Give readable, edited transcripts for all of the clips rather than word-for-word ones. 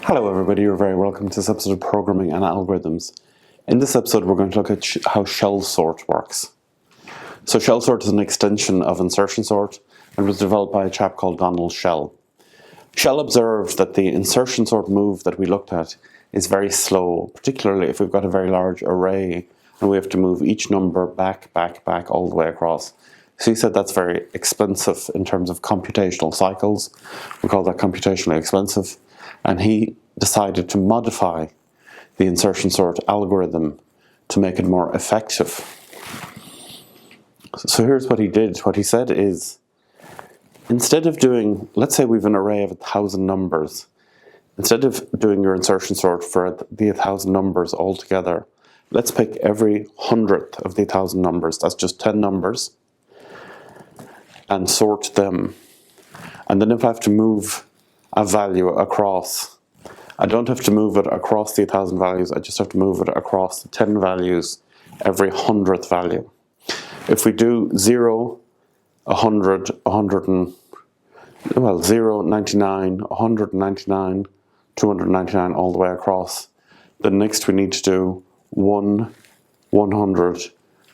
Hello everybody, you're very welcome to this episode of Programming and Algorithms. In this episode we're going to look at how shell sort works. So shell sort is an extension of insertion sort and was developed by a chap called Donald Shell. Shell observed that the insertion sort move that we looked at is very slow, particularly if we've got a very large array and we have to move each number back all the way across. So he said that's very expensive in terms of computational cycles. We call that computationally expensive. And he decided to modify the insertion sort algorithm to make it more effective. So here's what he did. What he said is, instead of doing, let's say we've an array of 1,000 numbers, instead of doing your insertion sort for the 1,000 numbers all together, let's pick every 100th of the 1,000 numbers, that's just 10 numbers, and sort them. And then if I have to move a value across, I don't have to move it across the 1,000 values, I just have to move it across the 10 values every 100th value. If we do 0, 100, 0, 99, 199, 299 all the way across, then next we need to do 1, 100,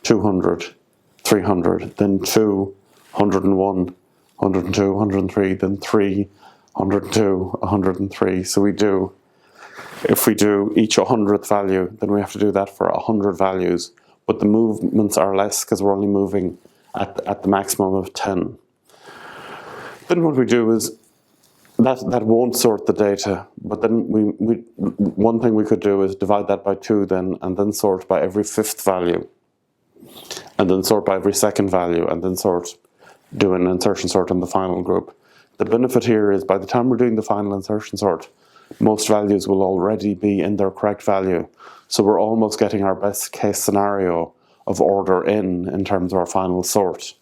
200, 300, then 2, 101, 102, 103, then 3, 102, 103. So if we do each 100th value, then we have to do that for 100 values. But the movements are less because we're only moving at the maximum of 10. Then what we do is, that won't sort the data, but then one thing we could do is divide that by 2 then, and then sort by every 5th value, and then sort by every 2nd value, and then do an insertion sort on the final group. The benefit here is by the time we're doing the final insertion sort, most values will already be in their correct value. So we're almost getting our best case scenario of order in terms of our final sort.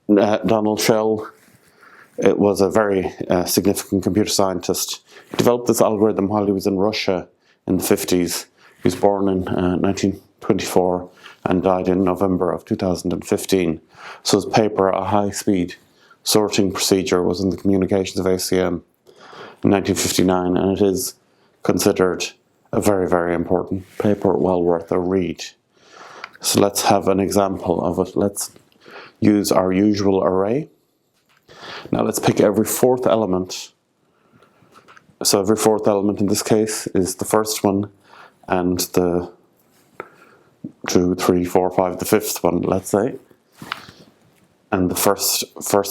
Donald Shell, it was a very significant computer scientist. He developed this algorithm while he was in Russia in the 50s. He was born in 1924 and died in November of 2015. So his paper, A High-Speed Sorting Procedure, was in the Communications of ACM in 1959, and it is considered a very, very important paper, well worth a read. So let's have an example of it. Let's use our usual array. Now let's pick every 4th element. So every 4th element in this case is the first one, and the 2, 3, 4, 5, the 5th one, let's say. And the first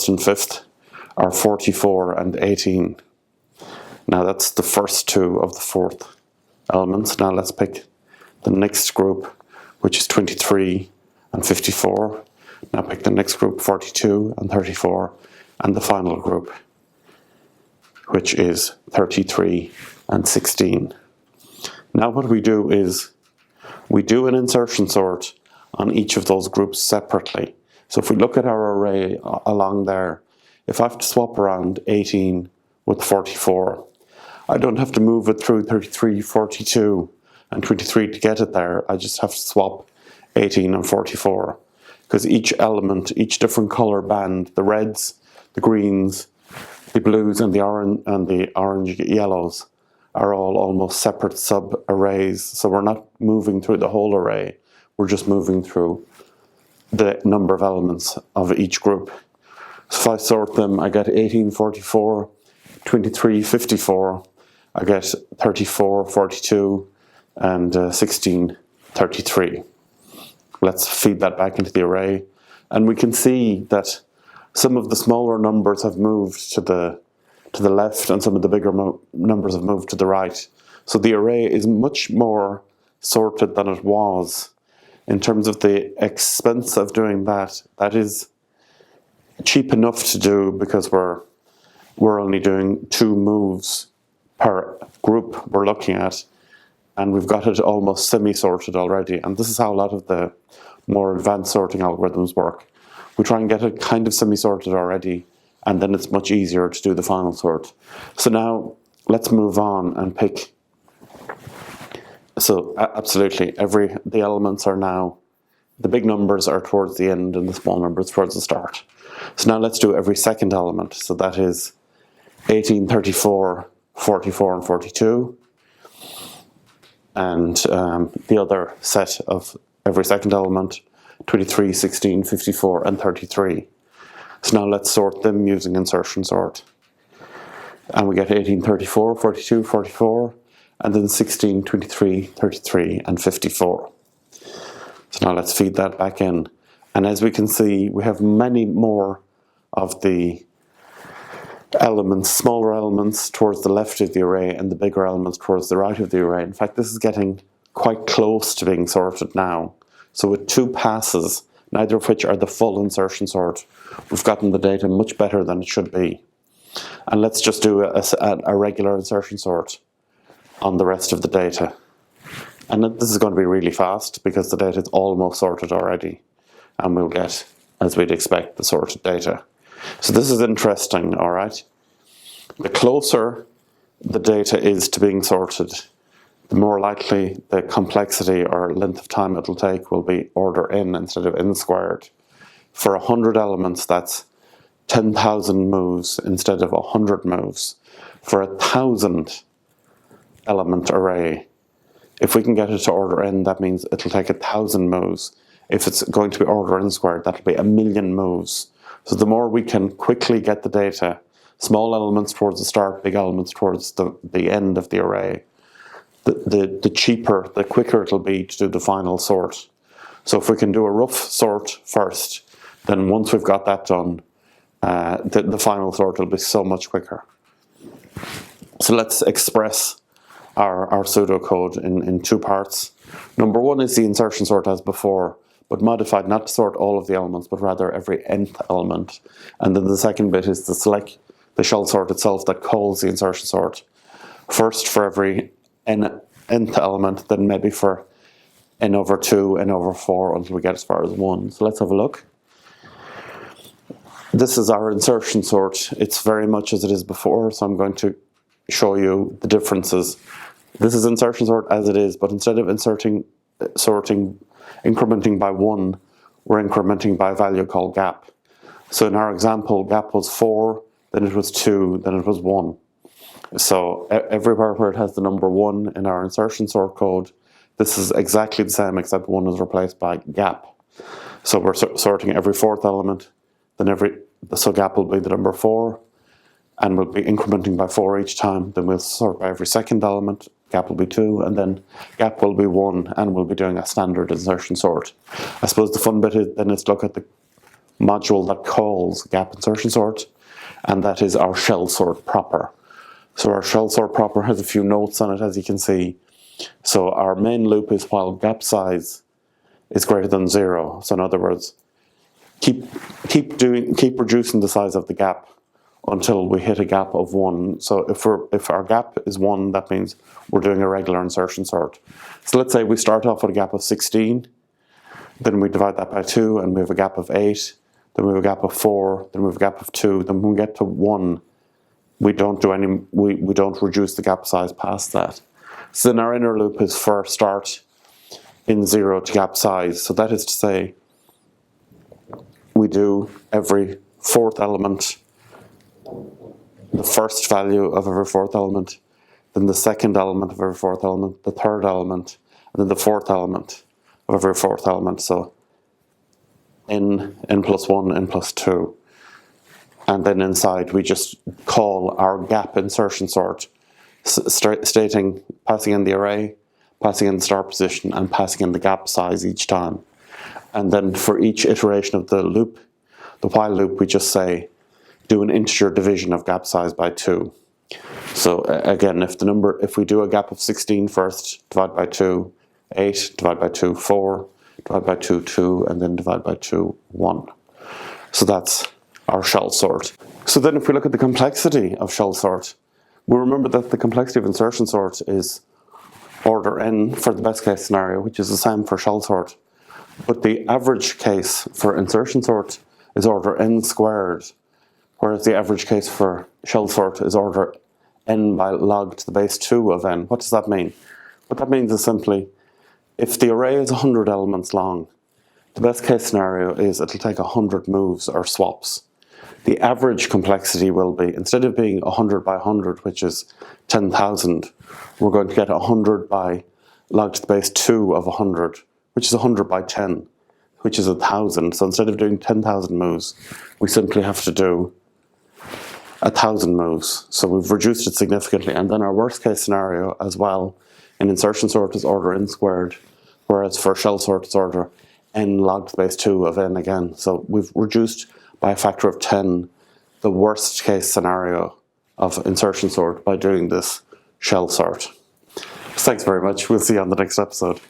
and 5th are 44 and 18. Now that's the first 2 of the 4th elements. Now let's pick the next group, which is 23 and 54. Now pick the next group, 42 and 34, and the final group, which is 33 and 16. Now what we do is, we do an insertion sort on each of those groups separately. So if we look at our array along there, if I have to swap around 18 with 44, I don't have to move it through 33, 42 and 23 to get it there. I just have to swap 18 and 44. Because each element, each different color band, the reds, the greens, the blues and the orange yellows, are all almost separate sub-arrays. So we're not moving through the whole array, we're just moving through the number of elements of each group. So if I sort them, I get 18, 44, 23, 54, I get 34, 42, and 16, 33. Let's feed that back into the array, and we can see that some of the smaller numbers have moved to the left, and some of the bigger numbers have moved to the right. So the array is much more sorted than it was. In terms of the expense of doing that, that is cheap enough to do because we're only doing 2 moves per group we're looking at, and we've got it almost semi-sorted already. And this is how a lot of the more advanced sorting algorithms work. We try and get it kind of semi-sorted already, and then it's much easier to do the final sort. So now let's move on and pick. So absolutely, the elements are now, the big numbers are towards the end and the small numbers towards the start. So now let's do every second element. So that is 18, 34, 44 and 42. And the other set of every second element, 23, 16, 54 and 33. So now let's sort them using insertion sort. And we get 18, 34, 42, 44, and then 16, 23, 33 and 54. So now let's feed that back in. And as we can see, we have many more of the elements, smaller elements towards the left of the array and the bigger elements towards the right of the array. In fact, this is getting quite close to being sorted now. So with 2 passes, neither of which are the full insertion sort, we've gotten the data much better than it should be. And let's just do a regular insertion sort on the rest of the data. And this is going to be really fast because the data is almost sorted already. And we'll get, as we'd expect, the sorted data. So this is interesting, all right? The closer the data is to being sorted, the more likely the complexity or length of time it'll take will be order n instead of n squared. For 100 elements, that's 10,000 moves instead of 100 moves. For 1,000 element array, if we can get it to order n, that means it'll take 1,000 moves. If it's going to be order n squared, that'll be 1,000,000 moves. So the more we can quickly get the data, small elements towards the start, big elements towards the end of the array, the cheaper, the quicker it'll be to do the final sort. So if we can do a rough sort first, then once we've got that done, the final sort will be so much quicker. So let's express our pseudocode in 2 parts. Number 1 is the insertion sort as before, but modified not to sort all of the elements, but rather every nth element. And then the second bit is to select the shell sort itself that calls the insertion sort. First for every nth element, then maybe for n over 2, n over 4, until we get as far as 1. So let's have a look. This is our insertion sort. It's very much as it is before, so I'm going to show you the differences. This is insertion sort as it is, but instead of incrementing by 1, we're incrementing by a value called gap. So in our example, gap was 4, then it was 2, then it was 1. So everywhere where it has the number 1 in our insertion sort code, this is exactly the same except 1 is replaced by gap. So we're sorting every 4th element, then so gap will be the number 4, and we'll be incrementing by 4 each time. Then we'll sort by every 2nd element, gap will be 2, and then gap will be 1, and we'll be doing a standard insertion sort. I suppose the fun bit is then is look at the module that calls gap insertion sort, and that is our shell sort proper. So our shell sort proper has a few notes on it, as you can see. So our main loop is while gap size is greater than 0. So in other words, keep reducing the size of the gap until we hit a gap of 1. So if our gap is 1, that means we're doing a regular insertion sort. So let's say we start off with a gap of 16, then we divide that by 2, and we have a gap of 8, then we have a gap of 4, then we have a gap of 2, then when we get to 1, we don't reduce the gap size past that. So then our inner loop is for start in 0 to gap size. So that is to say, we do every 4th element, the first value of every 4th element, then the 2nd element of every 4th element, the 3rd element, and then the 4th element of every 4th element. So n plus 1, n plus 2. And then inside we just call our gap insertion sort, stating, passing in the array, passing in the start position, and passing in the gap size each time. And then for each iteration of the loop, the while loop, we just say, do an integer division of gap size by 2. So again, if we do a gap of 16 first, divide by 2, 8, divide by 2, 4, divide by 2, 2, and then divide by 2, 1. So that's our shell sort. So then if we look at the complexity of shell sort, we remember that the complexity of insertion sort is order n for the best case scenario, which is the same for shell sort. But the average case for insertion sort is order n squared, whereas the average case for shell sort is order n by log to the base 2 of n. What does that mean? What that means is simply, if the array is 100 elements long, the best case scenario is it'll take 100 moves or swaps. the average complexity will be, instead of being 100 by 100, which is 10,000, we're going to get 100 by log to the base 2 of 100, which is 100 by 10, which is 1,000. So instead of doing 10,000 moves, we simply have to do 1,000 moves. So we've reduced it significantly. And then our worst case scenario as well, in insertion sort is order n squared, whereas for shell sort it's order n log to the base 2 of n again. So we've reduced by a factor of 10 the worst case scenario of insertion sort by doing this shell sort. Thanks very much. We'll see you on the next episode.